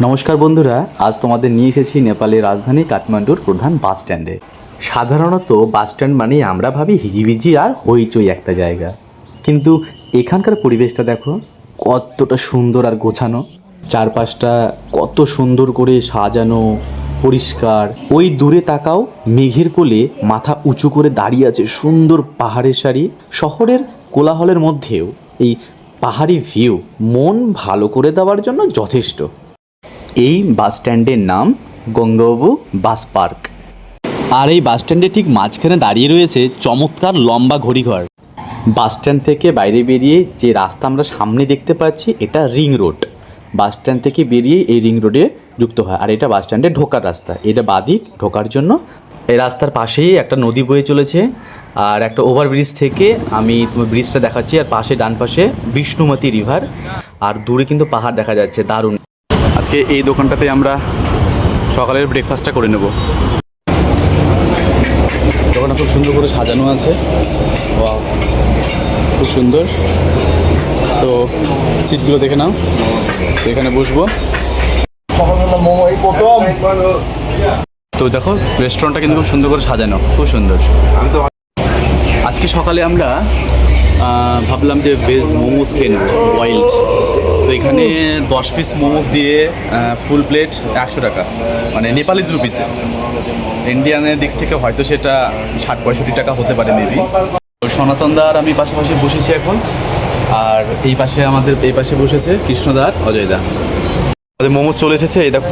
নমস্কার বন্ধুরা, আজ তোমাদের নিয়ে এসেছি নেপালের রাজধানী কাঠমান্ডুর প্রধান বাস স্ট্যান্ডে। সাধারণত বাস স্ট্যান্ড মানেই আমরা ভাবি হিজিবিজি আর হইচই একটা জায়গা, কিন্তু এখানকার পরিবেশটা দেখো কতটা সুন্দর আর গোছানো। চারপাশটা কত সুন্দর করে সাজানো, পরিষ্কার। ওই দূরে তাকাও, মেঘের কোলে মাথা উঁচু করে দাঁড়িয়ে আছে সুন্দর পাহাড়ের সারি। শহরের কোলাহলের মধ্যেও এই পাহাড়ি ভিউ মন ভালো করে দেওয়ার জন্য যথেষ্ট। এই বাস স্ট্যান্ডের নাম গঙ্গাবু বাস পার্ক। আর এই বাস স্ট্যান্ডে ঠিক মাঝখানে দাঁড়িয়ে রয়েছে চমৎকার লম্বা ঘড়িঘর। বাস স্ট্যান্ড থেকে বাইরে বেরিয়ে যে রাস্তা আমরা সামনে দেখতে পাচ্ছি, এটা রিং রোড। বাস স্ট্যান্ড থেকে বেরিয়ে এই রিং রোডে যুক্ত হয়, আর এটা বাস স্ট্যান্ডে ঢোকার রাস্তা। এটা বাদিক ঢোকার জন্য। এই রাস্তার পাশেই একটা নদী বয়ে চলেছে, আর একটা ওভারব্রিজ থেকে আমি তোমার ব্রিজটা দেখাচ্ছি। আর পাশে ডান পাশে বিষ্ণুমতি রিভার, আর দূরে কিন্তু পাহাড় দেখা যাচ্ছে। দারুণ। আজকে এই দোকানটাতে আমরা সকালের ব্রেকফাস্টটা করে নেব। দোকানটা খুব সুন্দর করে সাজানো আছে, ওয়াও, খুব সুন্দর। তো সিটগুলো দেখে নাও, তো এখানে বসবো। তো দেখো রেস্টুরেন্টটা কিন্তু খুব সুন্দর করে সাজানো, খুব সুন্দর। আজকে সকালে আমরা ভাবলাম যে ভেজ মোমোস খেয়ে নেব, ওয়াইল্ড। তো এখানে 10 পিস মোমোস দিয়ে ফুল প্লেট 100 টাকা, মানে নেপালিজ রুপিসে। ইন্ডিয়ানের দিক থেকে হয়তো সেটা 60-65 টাকা হতে পারে মেবি। তো সনাতনদা আর আমি পাশাপাশি বসেছি এখন, আর এই পাশে আমাদের এই পাশে বসেছে কৃষ্ণদা আর অজয়দা। আমাদের মোমোস চলে এসেছে, এই দেখো।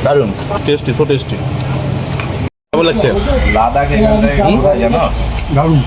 দারুণ টেস্টি, সো টেস্টি। কেমন লাগছে? লাদাখ এখান থেকে দারুণ।